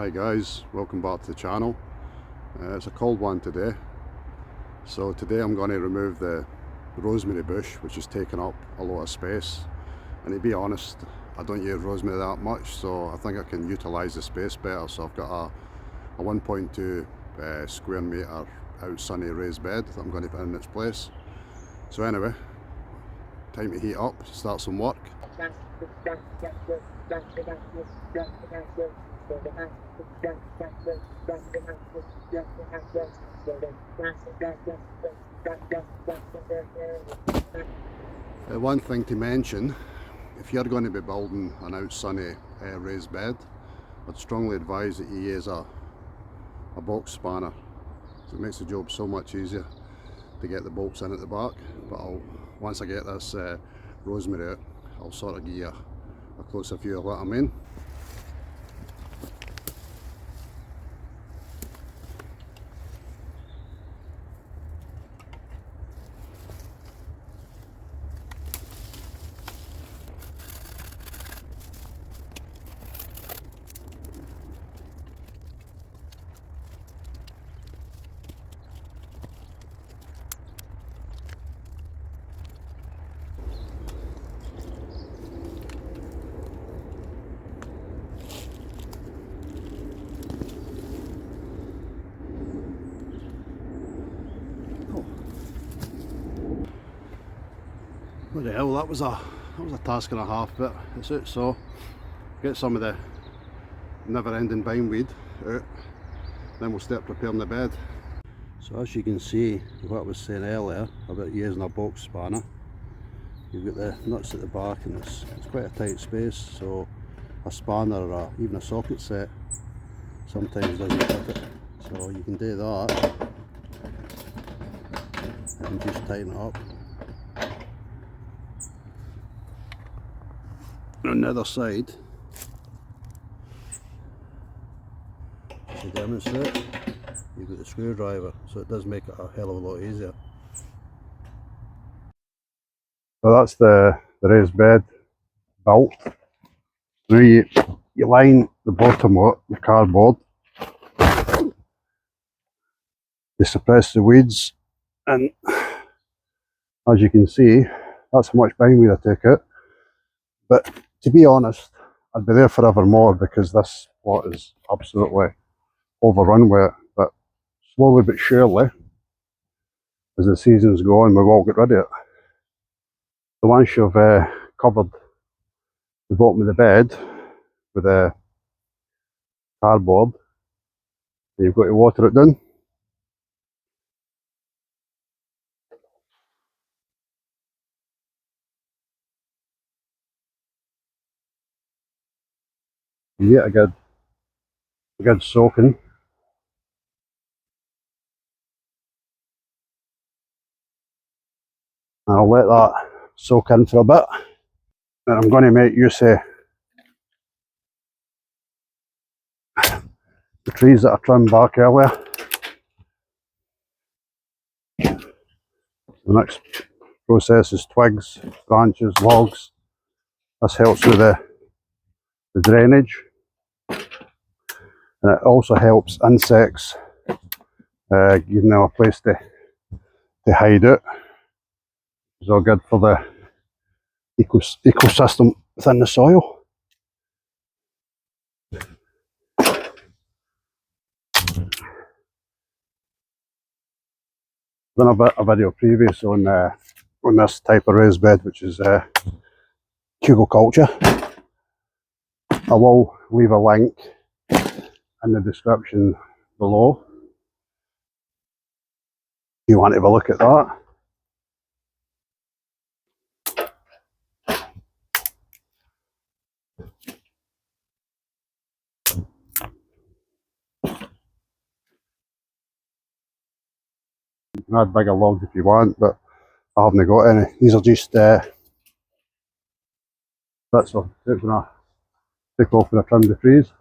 Hi guys, welcome back to the channel. It's a cold one today, so today I'm going to remove the rosemary bush, which is taking up a lot of space. And to be honest, I don't use rosemary that much, so I think I can utilise the space better. So I've got a 1.2 square metre out sunny raised bed that I'm going to put in its place. So anyway, time to heat up, start some work. One thing to mention, if you're going to be building an out sunny raised bed, I'd strongly advise that you use a box spanner. So it makes the job so much easier to get the bolts in at the back. But once I get this rosemary out, I'll sort of give you a closer view of what I mean. What the hell, that was a task and a half, but it's out. So get some of the never-ending bindweed out, then we'll start preparing the bed. So as you can see, what I was saying earlier about using a box spanner, you've got the nuts at the back and it's quite a tight space, so a spanner or even a socket set sometimes doesn't fit it. So you can do that and just tighten it up. On the other side, to demonstrate, you've got the screwdriver, so it does make it a hell of a lot easier. So that's the raised bed built. Now you line the bottom up with cardboard to suppress the weeds, and as you can see, that's how much bindweed I took out. But to be honest, I'd be there forever more because this plot is absolutely overrun with it. But slowly but surely, as the seasons go on, we will get rid of it. So once you've covered the bottom of the bed with a cardboard, you've got to water it down. You get a good soaking. And I'll let that soak in for a bit. And I'm going to make use of the trees that I trimmed back earlier. The next process is twigs, branches, logs. This helps with the drainage. And it also helps insects, giving them a place to hide out. It's all good for the ecosystem within the soil. I've done a video previous on this type of raised bed, which is culture. I will leave a link in the description below if you want to have a look at that. You can add bigger logs if you want, but I haven't got any. These are just bits of it's going to take off when I trim the trees.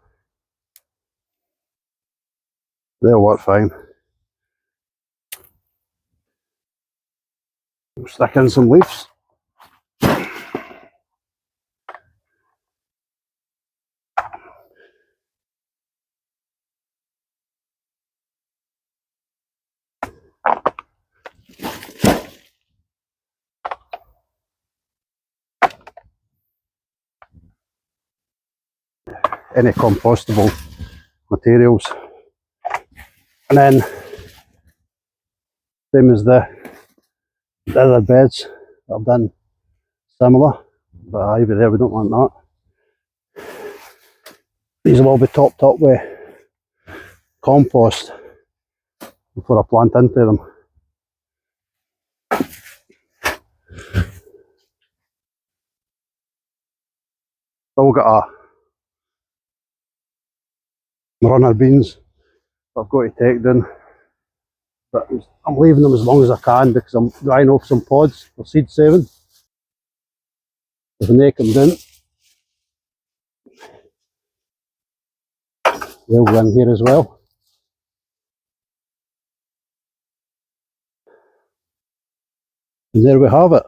They'll work fine. Stick in some leaves. any compostable materials. And then, same as the other beds that I've done similar, but over there we don't want that. These will all be topped up with compost before I plant into them. Still got a runner beans that I've got to take down, but I'm leaving them as long as I can because I'm drying off some pods for seed saving. If I come down, they'll go in here as well. And there we have it.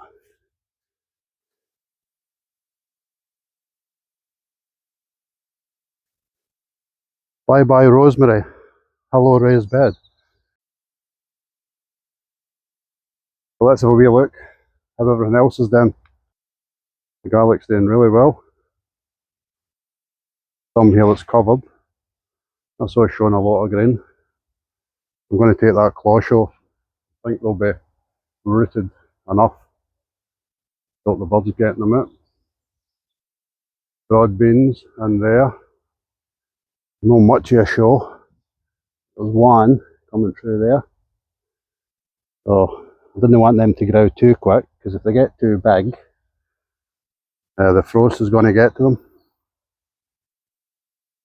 Bye bye rosemary, hello raised bed. So let's have a wee look how everything else is done. The garlic's doing really well. Some here that's covered. That's all showing a lot of green. I'm going to take that cloche off. I think they'll be rooted enough. Stop the birds getting them out. Broad beans in there. Not much of a show. There's one coming through there. So I didn't want them to grow too quick because if they get too big, the frost is going to get to them.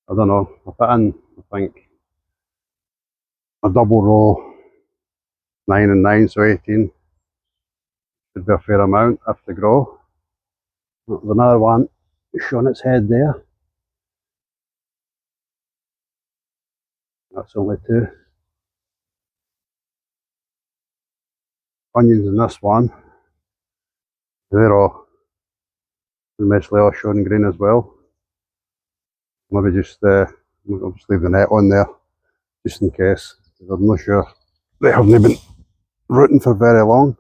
I don't know. I put in, I think, a double row, 9 and 9, so 18. Should be a fair amount if they grow. There's another one showing its head there. That's only 2. Onions in this one. They're all mostly all showing green as well. Maybe just I'll just leave the net on there just in case. I'm not sure. They haven't been rooting for very long.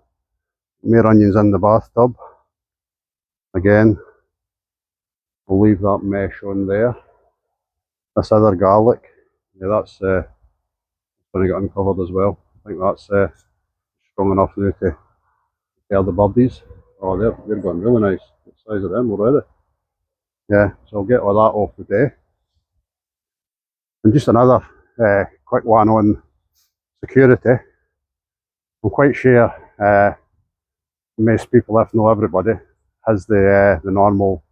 More onions in the bathtub. Again, we'll leave that mesh on there. This other garlic, yeah, that's going to get uncovered as well. I think that's strong enough now to tear the birdies. Oh, they're going really nice. The size of them already. Yeah, so I'll get all that off today. And just another quick one on security. I'm quite sure most people, if not everybody, has the normal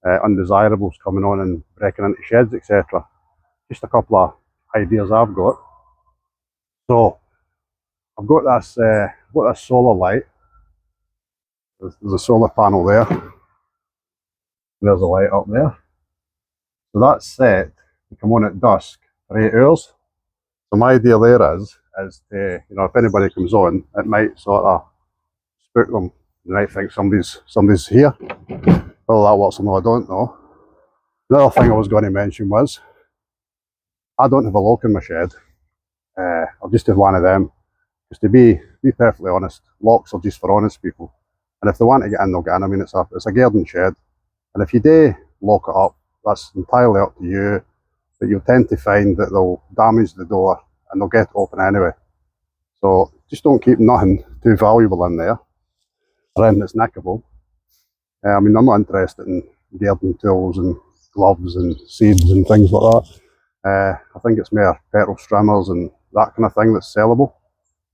undesirables coming on and breaking into sheds, etc. Just a couple of ideas I've got. So I've got this solar light. There's a solar panel there. There's a light up there. So that's set to come on at dusk for 8 hours. So my idea there is to, you know, if anybody comes on, it might sort of spook them. They might think somebody's here. Whether that works or not, I don't know. The other thing I was going to mention was, I don't have a lock in my shed. I'll just have one of them. Because to be perfectly honest, locks are just for honest people. And if they want to get in, they'll get in. I mean, it's a garden shed. And if you do lock it up, that's entirely up to you. But you'll tend to find that they'll damage the door and they'll get it open anyway. So just don't keep nothing too valuable in there, or anything that's nickable. I mean, I'm not interested in garden tools and gloves and seeds and things like that. I think it's more petrol streamers and that kind of thing that's sellable.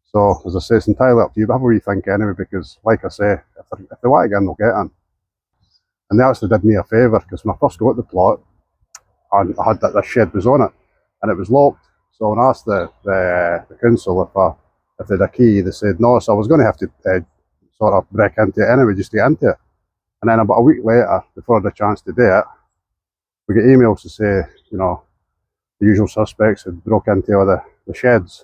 So, as I say, it's entirely up to you, but have a wee think anyway, because, like I say, if they want to get in, they'll get in. And they actually did me a favour, because when I first got the plot, and I had that this shed was on it, and it was locked. So when I asked the council if they had a key, they said no. So I was going to have to sort of break into it anyway, just to get into it. And then about a week later, before I had a chance to do it, we get emails to say, you know, the usual suspects had broke into all the sheds.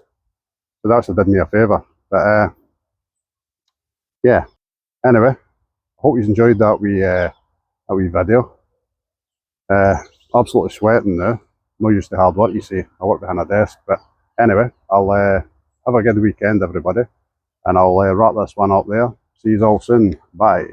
So that actually did me a favour. But yeah, anyway, I hope you enjoyed that wee video. Absolutely sweating now. No used to hard work, you see. I work behind a desk. But anyway, I'll have a good weekend, everybody. And I'll wrap this one up there. See you all soon. Bye.